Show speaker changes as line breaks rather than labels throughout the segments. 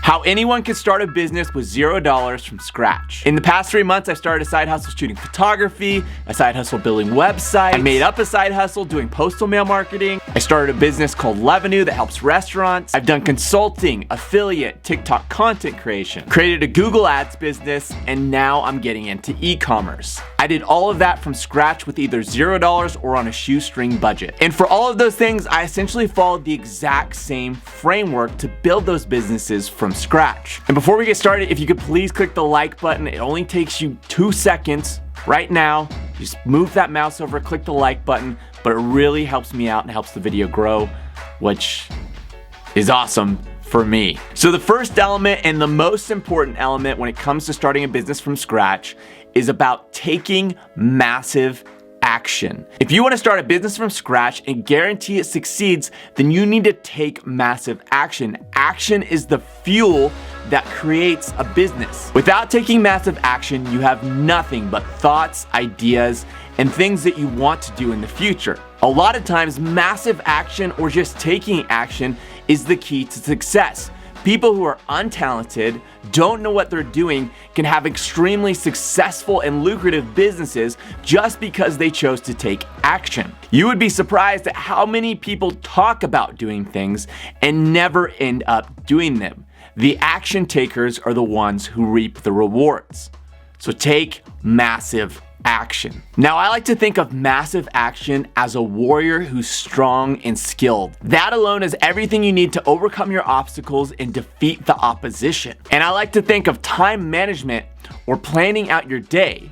How anyone can start a business with $0 from scratch. In the past 3 months, I started a side hustle shooting photography, a side hustle building websites, I made up a side hustle doing postal mail marketing, I started a business called Revenue that helps restaurants, I've done consulting, affiliate, TikTok content creation, created a Google Ads business, and now I'm getting into e-commerce. I did all of that from scratch with either $0 or on a shoestring budget. And for all of those things, I essentially followed the exact same framework to build those businesses from scratch. And before we get started, if you could please click the like button. It only takes you 2 seconds right now. Just move that mouse over, click the like button, but it really helps me out and helps the video grow, which is awesome for me. So the first element and the most important element when it comes to starting a business from scratch is about taking massive action. If you want to start a business from scratch and guarantee it succeeds, then you need to take massive action. Action is the fuel that creates a business. Without taking massive action, you have nothing but thoughts, ideas, and things that you want to do in the future. A lot of times, massive action or just taking action is the key to success. People who are untalented, don't know what they're doing, can have extremely successful and lucrative businesses just because they chose to take action. You would be surprised at how many people talk about doing things and never end up doing them. The action takers are the ones who reap the rewards. So take massive action. Now, I like to think of massive action as a warrior who's strong and skilled. That alone is everything you need to overcome your obstacles and defeat the opposition. And I like to think of time management or planning out your day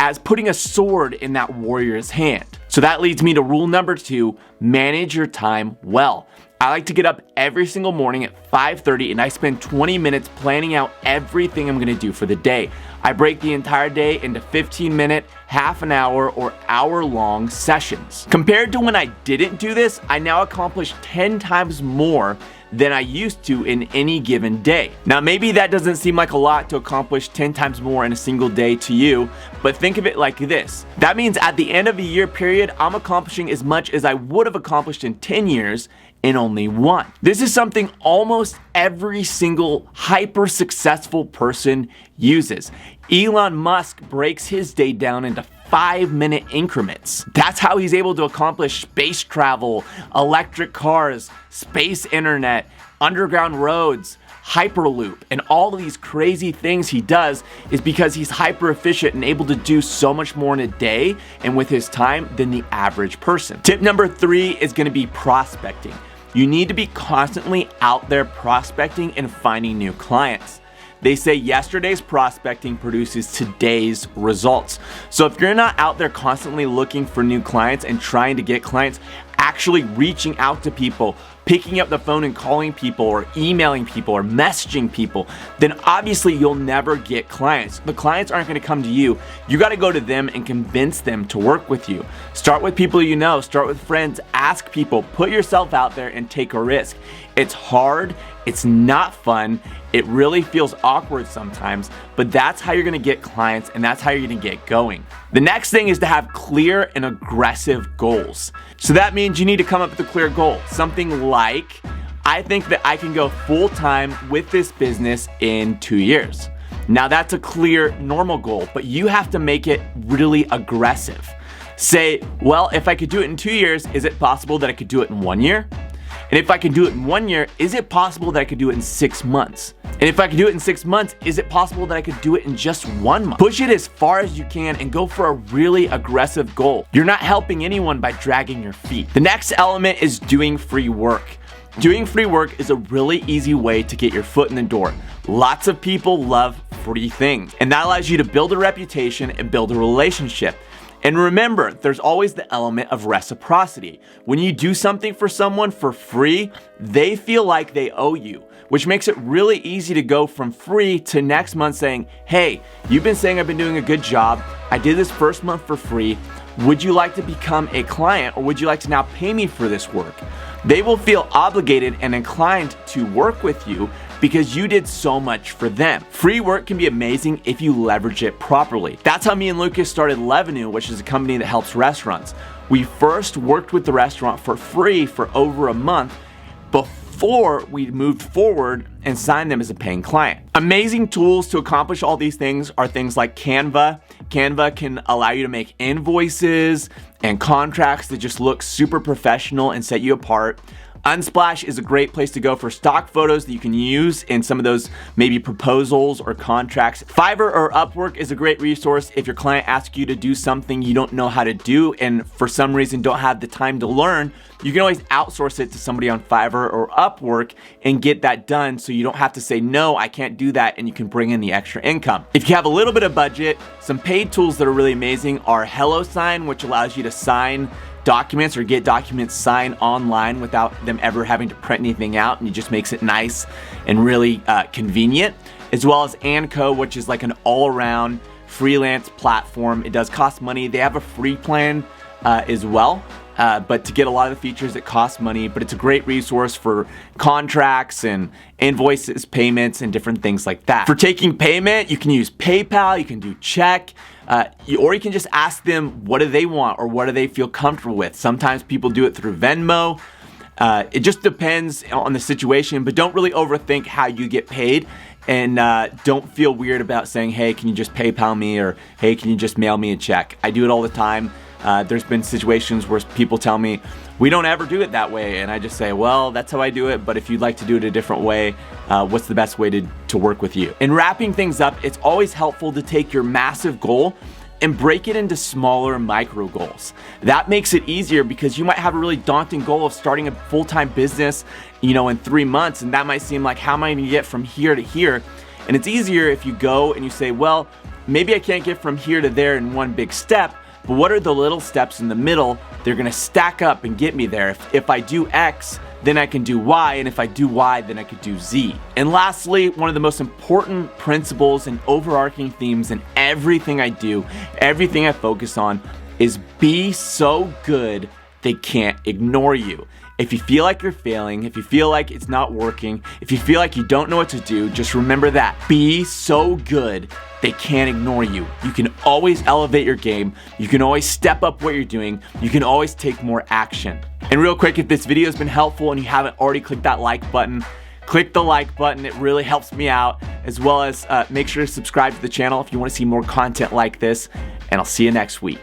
as putting a sword in that warrior's hand. So that leads me to rule number 2, manage your time well. I like to get up every single morning at 5:30 and I spend 20 minutes planning out everything I'm gonna do for the day. I break the entire day into 15-minute, half an hour, or hour-long sessions. Compared to when I didn't do this, I now accomplish 10 times more than I used to in any given day. Now, maybe that doesn't seem like a lot to accomplish 10 times more in a single day to you, but think of it like this. That means at the end of a year period, I'm accomplishing as much as I would have accomplished in 10 years in only 1. This is something almost every single hyper successful person uses. Elon Musk breaks his day down into 5-minute increments. That's how he's able to accomplish space travel, electric cars, space internet, underground roads, Hyperloop, and all of these crazy things he does is because he's hyper efficient and able to do so much more in a day and with his time than the average person. Tip number 3 is going to be prospecting. You need to be constantly out there prospecting and finding new clients. They say yesterday's prospecting produces today's results. So if you're not out there constantly looking for new clients and trying to get clients, actually reaching out to people, picking up the phone and calling people or emailing people or messaging people, then obviously you'll never get clients. The clients aren't going to come to you. You got to go to them and convince them to work with you. Start with people you know, start with friends, ask people, put yourself out there and take a risk. It's hard, it's not fun, it really feels awkward sometimes, but that's how you're going to get clients and that's how you're going to get going. The next thing is to have clear and aggressive goals. So that means you need to come up with a clear goal. Something like, I think that I can go full-time with this business in 2 years. Now that's a clear, normal goal, but you have to make it really aggressive. Say, well, if I could do it in 2 years, is it possible that I could do it in 1 year? And if I can do it in 1 year, is it possible that I could do it in 6 months? And if I could do it in 6 months, is it possible that I could do it in just 1 month? Push it as far as you can and go for a really aggressive goal. You're not helping anyone by dragging your feet. The next element is doing free work. Doing free work is a really easy way to get your foot in the door. Lots of people love free things, and that allows you to build a reputation and build a relationship. And remember, there's always the element of reciprocity. When you do something for someone for free, they feel like they owe you, which makes it really easy to go from free to next month saying, hey, you've been saying I've been doing a good job. I did this first month for free. Would you like to become a client, or would you like to now pay me for this work? They will feel obligated and inclined to work with you because you did so much for them. Free work can be amazing if you leverage it properly. That's how me and Lucas started Revenue, which is a company that helps restaurants. We first worked with the restaurant for free for over a month before before we moved forward and signed them as a paying client. Amazing tools to accomplish all these things are things like Canva. Canva can allow you to make invoices and contracts that just look super professional and set you apart. Unsplash is a great place to go for stock photos that you can use in some of those maybe proposals or contracts. Fiverr or Upwork is a great resource if your client asks you to do something you don't know how to do and for some reason don't have the time to learn. You can always outsource it to somebody on Fiverr or Upwork and get that done so you don't have to say, no, I can't do that, and you can bring in the extra income. If you have a little bit of budget, some paid tools that are really amazing are HelloSign, which allows you to sign documents or get documents signed online without them ever having to print anything out, and it just makes it nice and really convenient, as well as Anco, which is like an all-around freelance platform. It does cost money. They have a free plan as well, but to get a lot of the features it costs money, but it's a great resource for contracts and invoices, payments, and different things like that. For taking payment, you can use PayPal, you can do check, or you can just ask them what do they want or what do they feel comfortable with. Sometimes people do it through Venmo. It just depends on the situation, but don't really overthink how you get paid, and don't feel weird about saying, hey, can you just PayPal me, or hey, can you just mail me a check? I do it all the time. There's been situations where people tell me, we don't ever do it that way, and I just say, well, that's how I do it, but if you'd like to do it a different way, what's the best way to work with you? In wrapping things up, it's always helpful to take your massive goal and break it into smaller micro goals. That makes it easier because you might have a really daunting goal of starting a full-time business, in 3 months, and that might seem like, how am I gonna get from here to here? And it's easier if you go and you say, well, maybe I can't get from here to there in one big step, but what are the little steps in the middle? They're gonna stack up and get me there. If I do X, then I can do Y, and if I do Y, then I could do Z. And lastly, one of the most important principles and overarching themes in everything I do, everything I focus on, is be so good they can't ignore you. If you feel like you're failing, if you feel like it's not working, if you feel like you don't know what to do, just remember that. Be so good they can't ignore you. You can always elevate your game. You can always step up what you're doing. You can always take more action. And real quick, if this video has been helpful and you haven't already clicked that like button, click the like button. It really helps me out, as well as make sure to subscribe to the channel if you want to see more content like this, and I'll see you next week.